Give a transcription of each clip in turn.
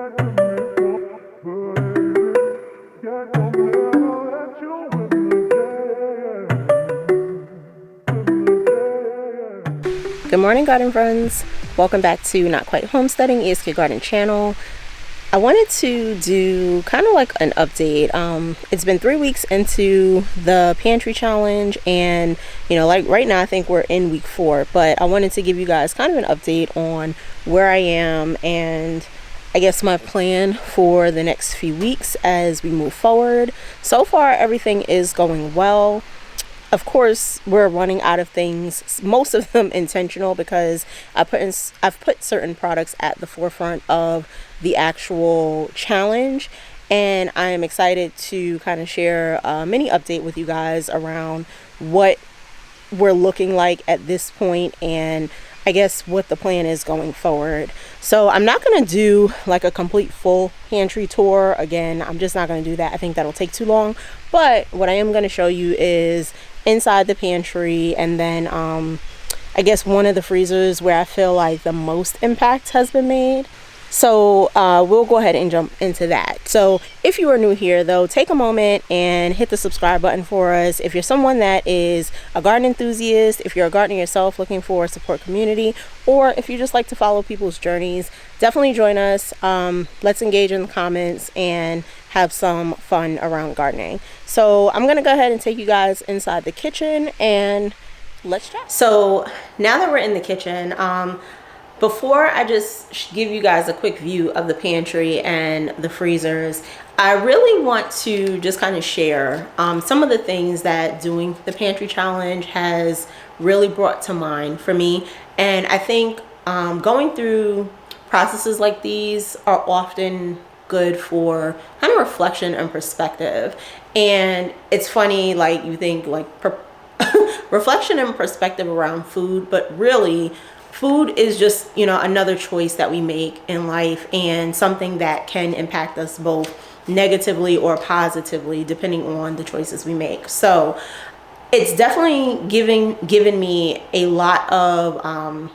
Good morning, garden friends. Welcome back to Not Quite Homesteading ESK Garden channel. I wanted to do kind of like an update. It's been 3 weeks into the pantry challenge, and like right now I think we're in week 4, but I wanted to give you guys kind of an update on where I am and I guess my plan for the next few weeks as we move forward. So far everything is going well. Of course, we're running out of things, most of them intentional, because I've put certain products at the forefront of the actual challenge, and I am excited to kind of share a mini update with you guys around what we're looking like at this point and I guess what the plan is going forward. So I'm not going to do like a complete full pantry tour. Again, I'm just not going to do that. I think that'll take too long. But what I am going to show you is inside the pantry, and then I guess one of the freezers where I feel like the most impact has been made. So we'll go ahead and jump into that. So if you are new here though, take a moment and hit the subscribe button for us. If you're someone that is a garden enthusiast, if you're a gardener yourself looking for a support community, or if you just like to follow people's journeys, definitely join us. Let's engage in the comments and have some fun around gardening. So I'm gonna go ahead and take you guys inside the kitchen and let's chat. So now that we're in the kitchen, before I just give you guys a quick view of the pantry and the freezers, I really want to just kind of share some of the things that doing the pantry challenge has really brought to mind for me. And I think going through processes like these are often good for kind of reflection and perspective. And it's funny, like you think like reflection and perspective around food, but really food is just, another choice that we make in life, and something that can impact us both negatively or positively depending on the choices we make. So it's definitely given me a lot of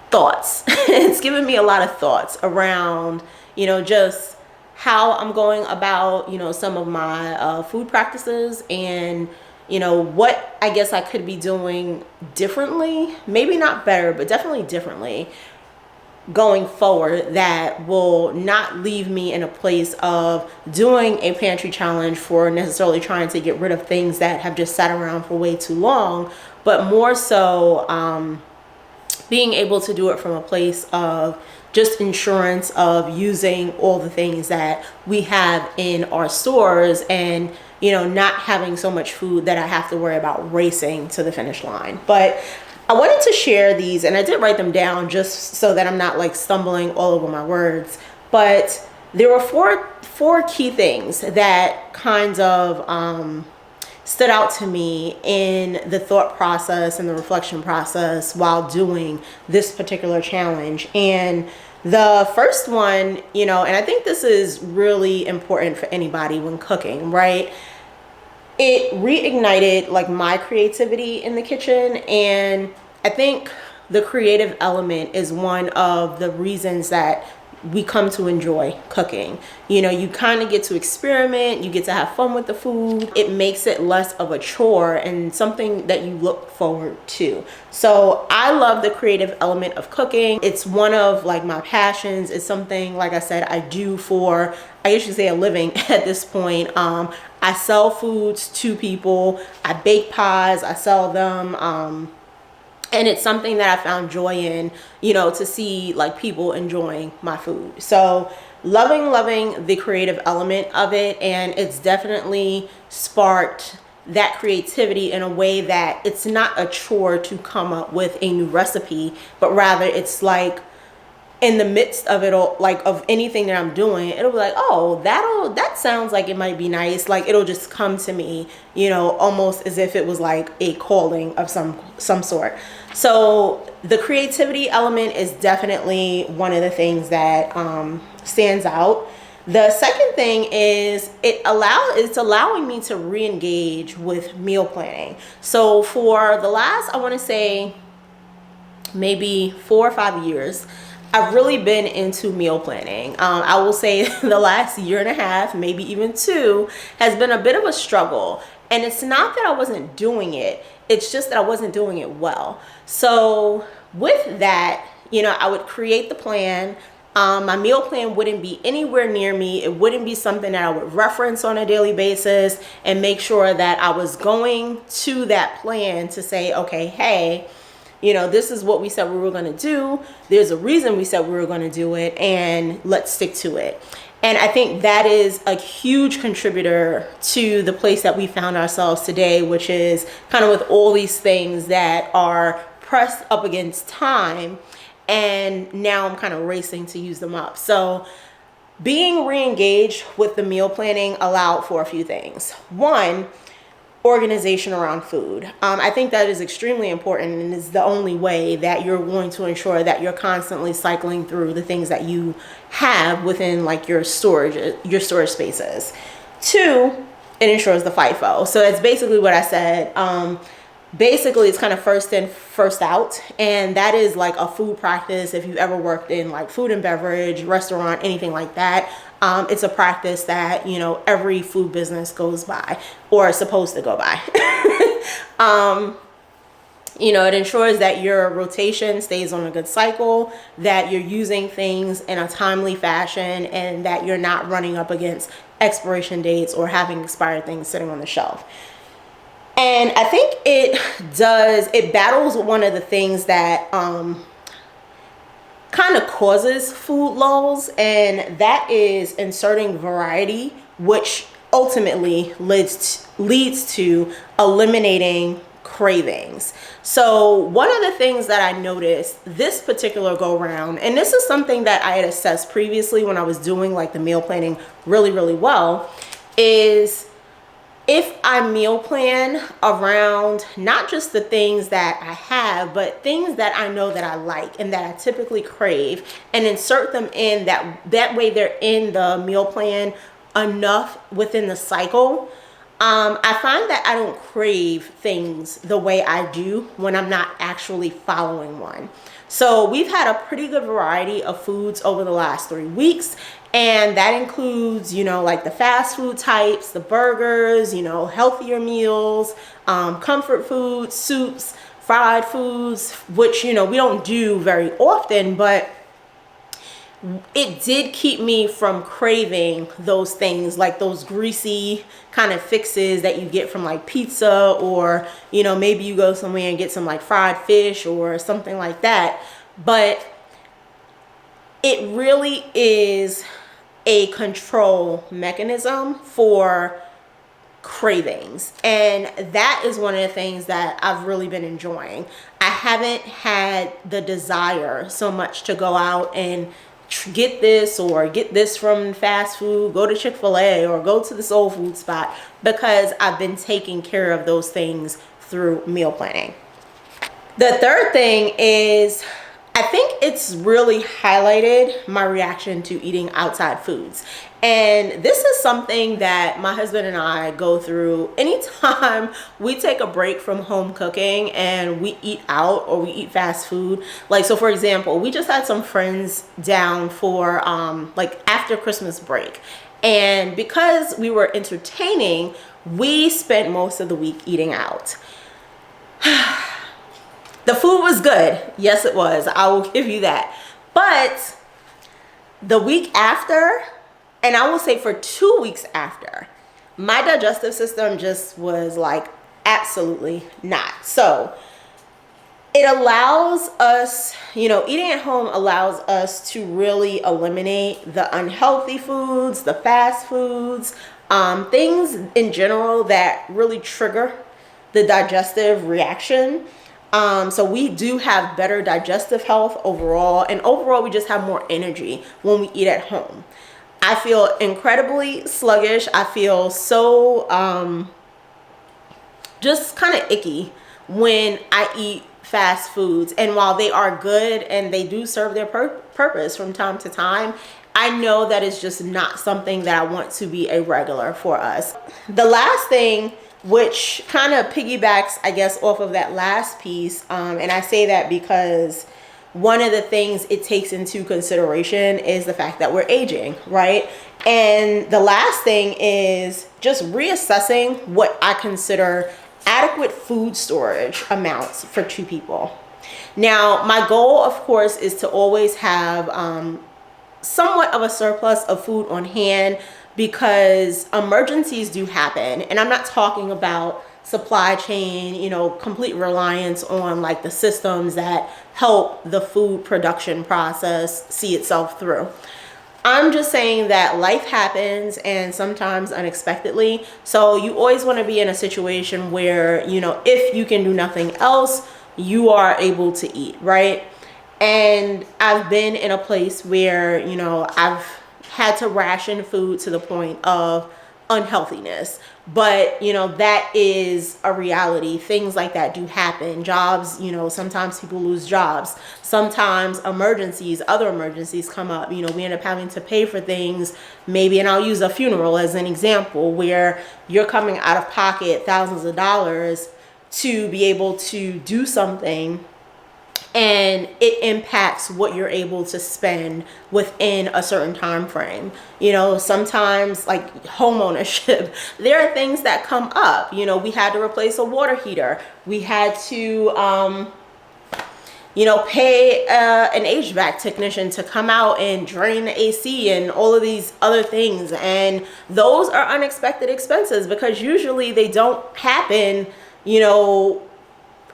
thoughts. It's given me a lot of thoughts around, just how I'm going about, some of my food practices, and what I guess I could be doing differently, maybe not better, but definitely differently going forward, that will not leave me in a place of doing a pantry challenge for necessarily trying to get rid of things that have just sat around for way too long, but more so being able to do it from a place of just insurance of using all the things that we have in our stores, and not having so much food that I have to worry about racing to the finish line. But I wanted to share these, and I did write them down just so that I'm not like stumbling all over my words. But there were four key things that kind of stood out to me in the thought process and the reflection process while doing this particular challenge. And the first one, and I think this is really important for anybody when cooking, right? It reignited like my creativity in the kitchen, and I think the creative element is one of the reasons that we come to enjoy cooking. You kind of get to experiment, you get to have fun with the food. It makes it less of a chore and something that you look forward to. So I love the creative element of cooking. It's one of like my passions. It's something, like I said, I do for, I guess you say, a living at this point. I sell foods to people. I bake pies, I sell them. And it's something that I found joy in, to see like people enjoying my food. So loving the creative element of it. And it's definitely sparked that creativity in a way that it's not a chore to come up with a new recipe, but rather it's like in the midst of it all, like of anything that I'm doing, it'll be like, oh, that sounds like it might be nice. Like it'll just come to me, almost as if it was like a calling of some sort. So the creativity element is definitely one of the things that stands out. The second thing is it's allowing me to re-engage with meal planning. So for the last, I want to say maybe 4 or 5 years, I've really been into meal planning. I will say the last year and a half, maybe even two, has been a bit of a struggle. And it's not that I wasn't doing it, it's just that I wasn't doing it well. So with that, you know, I would create the plan. My meal plan wouldn't be anywhere near me. It wouldn't be something that I would reference on a daily basis and make sure that I was going to that plan to say, okay, hey, you know, this is what we said we were going to do. There's a reason we said we were going to do it, and let's stick to it. And I think that is a huge contributor to the place that we found ourselves today, which is kind of with all these things that are pressed up against time. And now I'm kind of racing to use them up. So being re-engaged with the meal planning allowed for a few things. One, organization around food. I think that is extremely important and is the only way that you're going to ensure that you're constantly cycling through the things that you have within like your storage spaces. Two, it ensures the FIFO. So that's basically what I said. Basically, it's kind of first in, first out. And that is like a food practice. If you've ever worked in like food and beverage, restaurant, anything like that, it's a practice that, you know, every food business goes by or is supposed to go by. You know, it ensures that your rotation stays on a good cycle, that you're using things in a timely fashion, and that you're not running up against expiration dates or having expired things sitting on the shelf. And I think it battles one of the things that kind of causes food lulls, and that is inserting variety, which ultimately leads to eliminating cravings. So one of the things that I noticed this particular go round, and this is something that I had assessed previously when I was doing like the meal planning really, really well, is if I meal plan around not just the things that I have, but things that I know that I like and that I typically crave, and insert them in that way they're in the meal plan enough within the cycle, I find that I don't crave things the way I do when I'm not actually following one. So we've had a pretty good variety of foods over the last 3 weeks. And that includes, you know, like the fast food types, the burgers, you know, healthier meals, comfort foods, soups, fried foods, which, you know, we don't do very often, but it did keep me from craving those things, like those greasy kind of fixes that you get from like pizza, or, you know, maybe you go somewhere and get some like fried fish or something like that. But it really is a control mechanism for cravings, and that is one of the things that I've really been enjoying. I haven't had the desire so much to go out and get this or get this from fast food, go to Chick-fil-A or go to the soul food spot, because I've been taking care of those things through meal planning. The third thing is, I think it's really highlighted my reaction to eating outside foods. And this is something that my husband and I go through anytime we take a break from home cooking and we eat out or we eat fast food. Like, so for example, we just had some friends down for like after Christmas break. And because we were entertaining, we spent most of the week eating out. The food was good. Yes, it was. I will give you that. But the week after, and I will say for 2 weeks after, my digestive system just was like, absolutely not. So it allows us, you know, eating at home allows us to really eliminate the unhealthy foods, the fast foods, things in general that really trigger the digestive reaction. So we do have better digestive health overall, and overall we just have more energy when we eat at home. I feel incredibly sluggish. I feel so just kind of icky when I eat fast foods, and while they are good and they do serve their purpose from time to time, I know that it's just not something that I want to be a regular for us. The last thing, which kind of piggybacks, I guess, off of that last piece, and I say that because one of the things it takes into consideration is the fact that we're aging, right? And the last thing is just reassessing what I consider adequate food storage amounts for 2 people. Now, my goal, of course, is to always have somewhat of a surplus of food on hand, because emergencies do happen. And I'm not talking about supply chain, you know, complete reliance on like the systems that help the food production process see itself through. I'm just saying that life happens, and sometimes unexpectedly. So you always want to be in a situation where, you know, if you can do nothing else, you are able to eat, right? And I've been in a place where, you know, I've had to ration food to the point of unhealthiness. But, you know, that is a reality. Things like that do happen. Jobs, you know, sometimes people lose jobs. Sometimes other emergencies come up. You know, we end up having to pay for things, maybe, and I'll use a funeral as an example, where you're coming out of pocket thousands of dollars to be able to do something, and it impacts what you're able to spend within a certain time frame. You know, sometimes like home ownership, there are things that come up. You know, we had to replace a water heater. We had to, you know, pay an HVAC technician to come out and drain the AC and all of these other things. And those are unexpected expenses, because usually they don't happen, you know,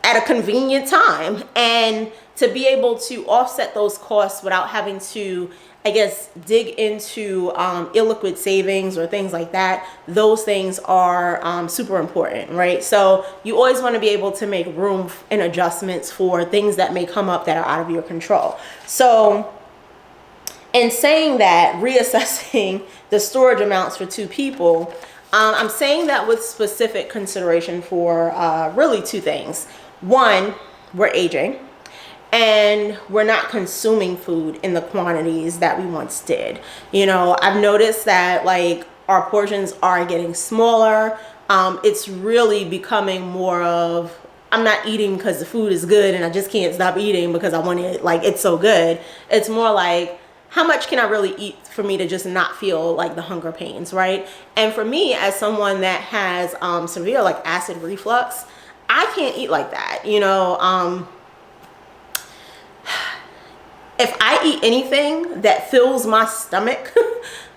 at a convenient time. And to be able to offset those costs without having to, I guess, dig into illiquid savings or things like that, those things are super important, right? So you always want to be able to make room and adjustments for things that may come up that are out of your control. So in saying that, reassessing the storage amounts for 2 people, I'm saying that with specific consideration for really 2 things. One, we're aging, and we're not consuming food in the quantities that we once did. You know, I've noticed that like our portions are getting smaller. It's really becoming more of, I'm not eating because the food is good and I just can't stop eating because I want it, like it's so good. It's more like, how much can I really eat for me to just not feel like the hunger pains, right? And for me, as someone that has severe like acid reflux, I can't eat like that. You know, if I eat anything that fills my stomach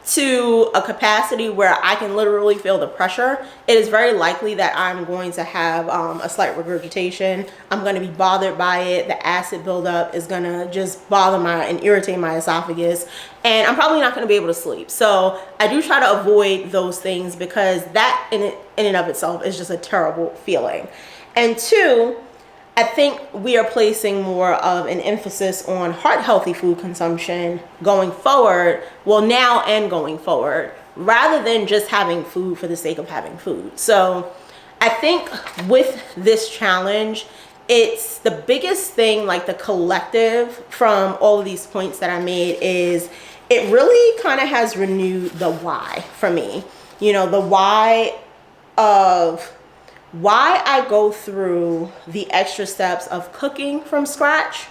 to a capacity where I can literally feel the pressure, it is very likely that I'm going to have a slight regurgitation. I'm going to be bothered by it. The acid buildup is going to just bother and irritate my esophagus, and I'm probably not going to be able to sleep. So I do try to avoid those things, because that in and of itself is just a terrible feeling. And 2, I think we are placing more of an emphasis on heart healthy food consumption going forward, well now and going forward, rather than just having food for the sake of having food. So I think with this challenge, it's the biggest thing, like the collective from all of these points that I made, is it really kind of has renewed the why for me. You know, the why of why I go through the extra steps of cooking from scratch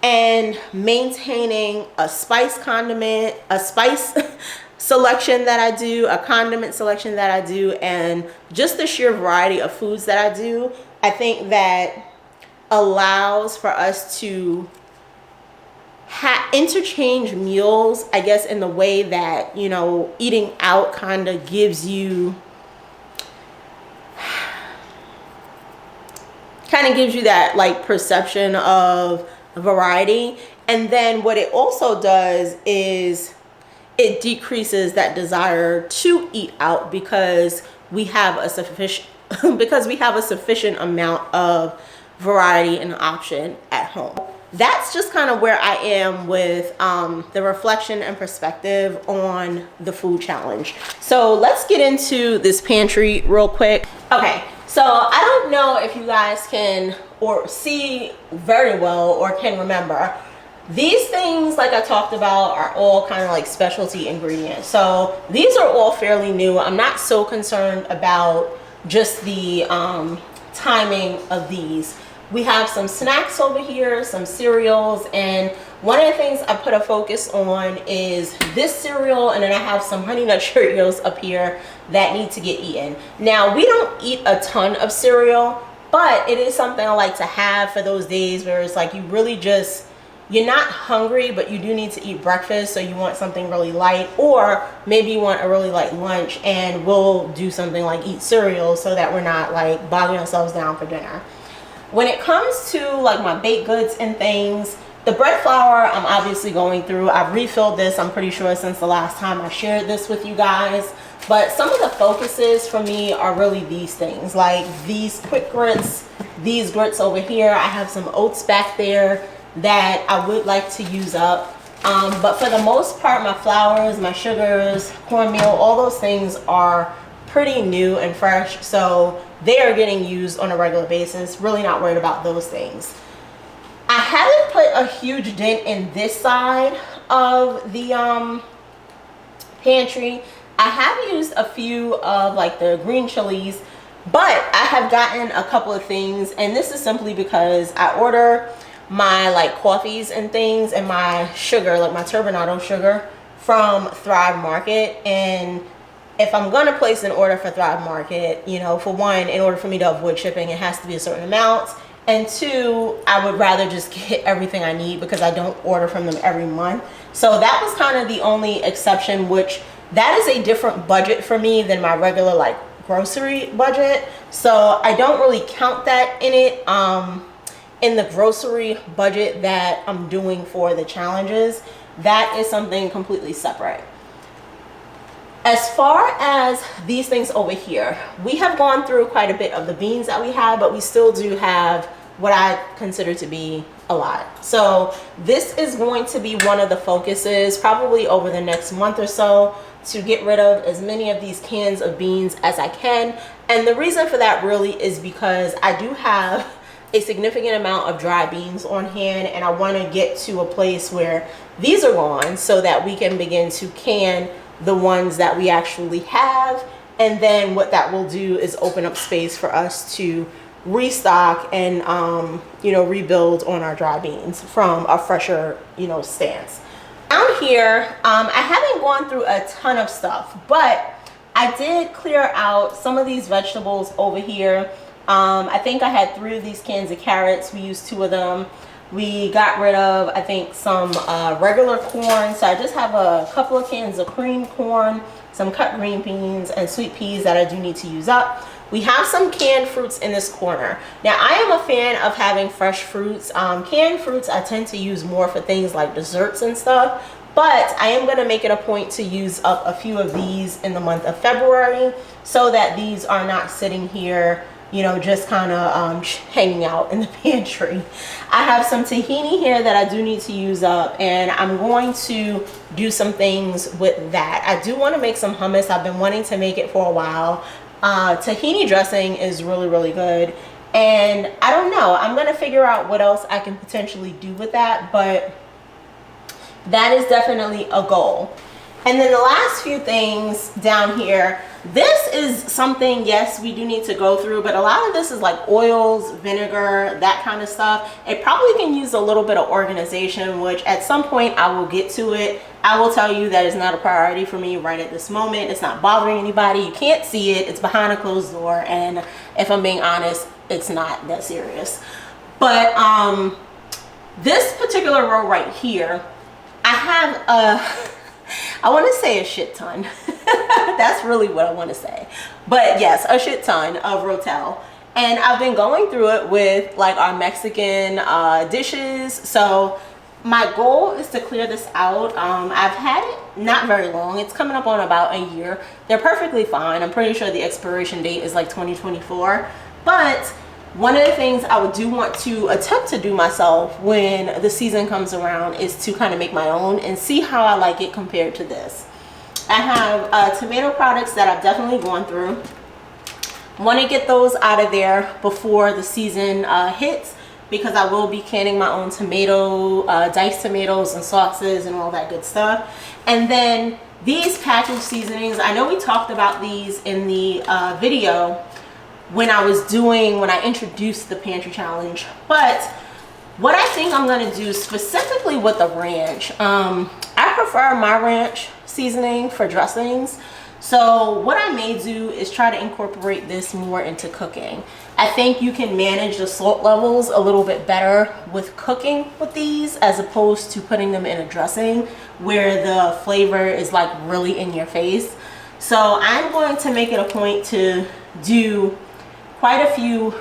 and maintaining a spice selection that I do, a condiment selection that I do, and just the sheer variety of foods that I do. I think that allows for us to interchange meals, I guess, in the way that, you know, eating out kind of gives you that like perception of variety. And then what it also does is it decreases that desire to eat out, because we have a sufficient amount of variety and option at home. That's just kind of where I am with the reflection and perspective on the food challenge. So let's get into this pantry real quick. Okay, so I don't know if you guys can or see very well or can remember. These things, like I talked about, are all kind of like specialty ingredients. So these are all fairly new. I'm not so concerned about just the timing of these, We have some snacks over here, some cereals, and one of the things I put a focus on is this cereal, and then I have some Honey Nut Cheerios up here that need to get eaten. Now, we don't eat a ton of cereal, but it is something I like to have for those days where it's like you really just, you're not hungry, but you do need to eat breakfast, so you want something really light, or maybe you want a really light lunch, and we'll do something like eat cereal so that we're not like bogging ourselves down for dinner. When it comes to like my baked goods and things, the bread flour I'm obviously going through. I've refilled this, I'm pretty sure, since the last time I shared this with you guys. But some of the focuses for me are really these things, like these quick grits, these grits over here. I have some oats back there that I would like to use up. But for the most part, my flours, my sugars, cornmeal, all those things are pretty new and fresh. So they are getting used on a regular basis. Really not worried about those things. I haven't put a huge dent in this side of the pantry. I have used a few of like the green chilies, but I have gotten a couple of things, and this is simply because I order my like coffees and things and my sugar, like my turbinado sugar, from Thrive Market. And if I'm gonna place an order for Thrive Market, you know, for one, in order for me to avoid shipping, it has to be a certain amount, and two, I would rather just get everything I need because I don't order from them every month. So that was kind of the only exception, which that is a different budget for me than my regular like grocery budget. So I don't really count that in it, in the grocery budget that I'm doing for the challenges. That is something completely separate. As far as these things over here, we have gone through quite a bit of the beans that we have, but we still do have what I consider to be a lot. So this is going to be one of the focuses probably over the next month or so, to get rid of as many of these cans of beans as I can. And the reason for that really is because I do have a significant amount of dry beans on hand, and I want to get to a place where these are gone so that we can begin to can the ones that we actually have. And then what that will do is open up space for us to restock and you know, rebuild on our dry beans from a fresher, you know, stance. Down here, I haven't gone through a ton of stuff, but I did clear out some of these vegetables over here. I think I had 3 of these cans of carrots. We used 2 of them. We got rid of, I think, some regular corn. So I just have a couple of cans of cream corn, some cut green beans, and sweet peas that I do need to use up. We have some canned fruits in this corner. Now, I am a fan of having fresh fruits. Canned fruits I tend to use more for things like desserts and stuff, but I am going to make it a point to use up a few of these in the month of February so that these are not sitting here, you know, just kind of hanging out in the pantry. I have some tahini here that I do need to use up, and I'm going to do some things with that. I do want to make some hummus. I've been wanting to make it for a while. Tahini dressing is really, really good, and I don't know, I'm going to figure out what else I can potentially do with that, but that is definitely a goal. And then the last few things down here, this is something, yes, we do need to go through, but a lot of this is like oils, vinegar, that kind of stuff. It probably can use a little bit of organization, which at some point I will get to it. I will tell you that is not a priority for me right at this moment. It's not bothering anybody. You can't see it. It's behind a closed door. And if I'm being honest, it's not that serious. But this particular row right here, I have I want to say a shit ton. That's really what I want to say. But yes, a shit ton of Rotel. And I've been going through it with like our Mexican dishes. So my goal is to clear this out. I've had it not very long. It's coming up on about a year. They're perfectly fine. I'm pretty sure the expiration date is like 2024. But one of the things I do want to attempt to do myself when the season comes around is to kind of make my own and see how I like it compared to this. I have tomato products that I've definitely gone through. Want to get those out of there before the season hits, because I will be canning my own tomato, diced tomatoes and sauces and all that good stuff. And then these packaged seasonings, I know we talked about these in the video. when I introduced the pantry challenge. But what I think I'm gonna do specifically with the ranch, I prefer my ranch seasoning for dressings. So what I may do is try to incorporate this more into cooking. I think you can manage the salt levels a little bit better with cooking with these as opposed to putting them in a dressing where the flavor is like really in your face. So I'm going to make it a point to do quite a few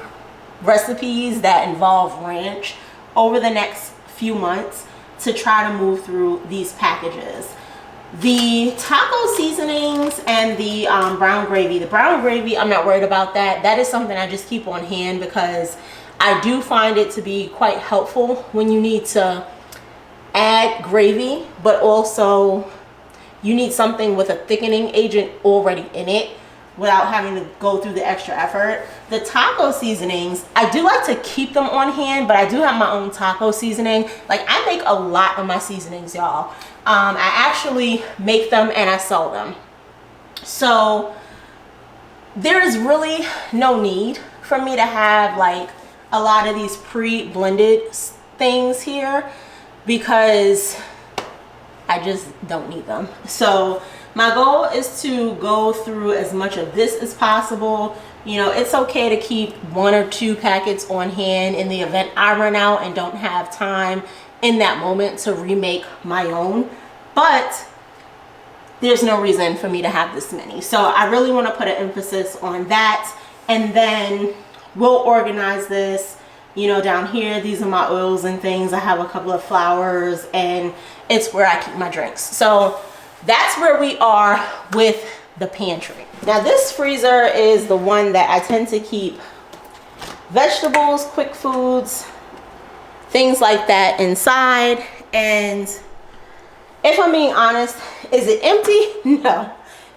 recipes that involve ranch over the next few months to try to move through these packages. The taco seasonings and the brown gravy. The brown gravy, I'm not worried about that. That is something I just keep on hand because I do find it to be quite helpful when you need to add gravy, but also you need something with a thickening agent already in it without having to go through the extra effort. The taco seasonings, I do like to keep them on hand, but I do have my own taco seasoning. Like, I make a lot of my seasonings, y'all. I actually make them and I sell them. So there is really no need for me to have like a lot of these pre-blended things here because I just don't need them. So my goal is to go through as much of this as possible. You know, it's okay to keep 1 or 2 packets on hand in the event I run out and don't have time in that moment to remake my own, but there's no reason for me to have this many. So I really want to put an emphasis on that, and then we'll organize this. You know, down here, these are my oils and things. I have a couple of flowers, and it's where I keep my drinks. So that's where we are with the pantry. Now this freezer is the one that I tend to keep vegetables, quick foods, things like that inside. And if I'm being honest, is it empty? No.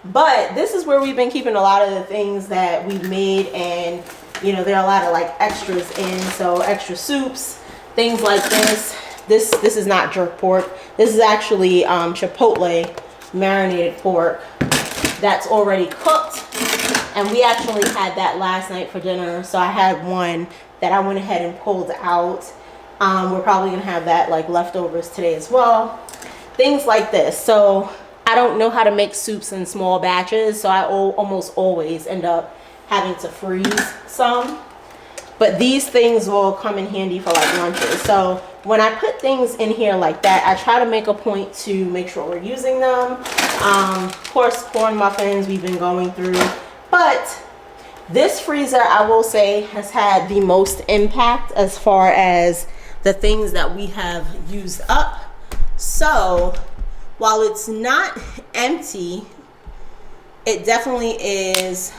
But this is where we've been keeping a lot of the things that we've made, and you know, there are a lot of like extras in, so extra soups, things like this. This is not jerk pork. This is actually chipotle marinated pork that's already cooked, and we actually had that last night for dinner. So I had one that I went ahead and pulled out. We're probably gonna have that like leftovers today as well. Things like this. So I don't know how to make soups in small batches, so I almost always end up having to freeze some. But these things will come in handy for like lunches. So when I put things in here like that, I try to make a point to make sure we're using them. Of course, corn muffins we've been going through. But this freezer, I will say, has had the most impact as far as the things that we have used up. So while it's not empty, it definitely is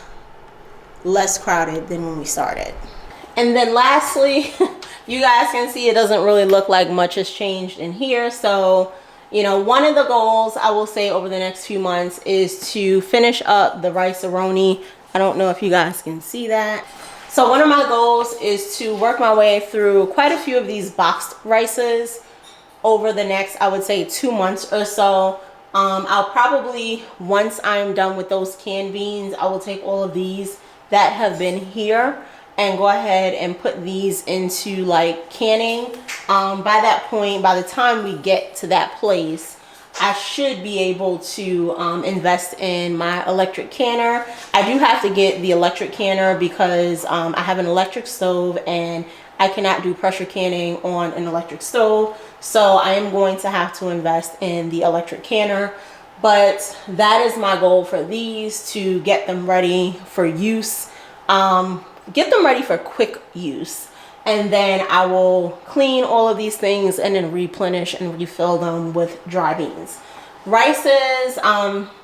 less crowded than when we started. And then lastly, you guys can see it doesn't really look like much has changed in here. So, you know, one of the goals I will say over the next few months is to finish up the rice-a-roni. I don't know if you guys can see that. So one of my goals is to work my way through quite a few of these boxed rices over the next, I would say, 2 months or so. I'll probably, once I'm done with those canned beans, I will take all of these that have been here and go ahead and put these into like canning. By that point, by the time we get to that place, I should be able to invest in my electric canner. I do have to get the electric canner because I have an electric stove and I cannot do pressure canning on an electric stove. So I am going to have to invest in the electric canner. But that is my goal for these, to get them ready for use. Get them ready for quick use, and then I will clean all of these things and then replenish and refill them with dry beans. Rices,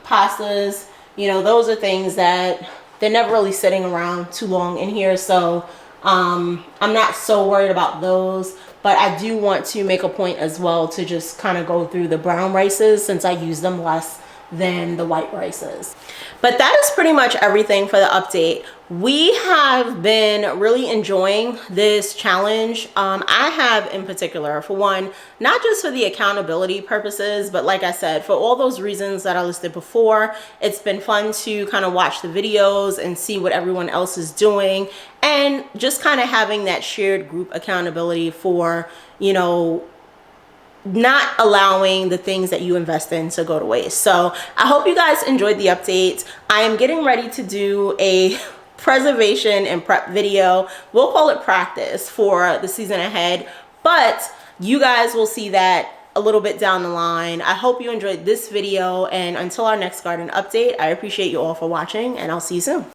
pastas, you know, those are things that they're never really sitting around too long in here, so I'm not so worried about those. But I do want to make a point as well to just kind of go through the brown rices since I use them less than the white rices. But that is pretty much everything for the update. We have been really enjoying this challenge. I have in particular, for one, not just for the accountability purposes, but like I said, for all those reasons that I listed before. It's been fun to kind of watch the videos and see what everyone else is doing, and just kind of having that shared group accountability for, you know, not allowing the things that you invest in to go to waste. So I hope you guys enjoyed the update. I am getting ready to do a preservation and prep video. We'll call it practice for the season ahead, but you guys will see that a little bit down the line. I hope you enjoyed this video, and until our next garden update, I appreciate you all for watching, and I'll see you soon.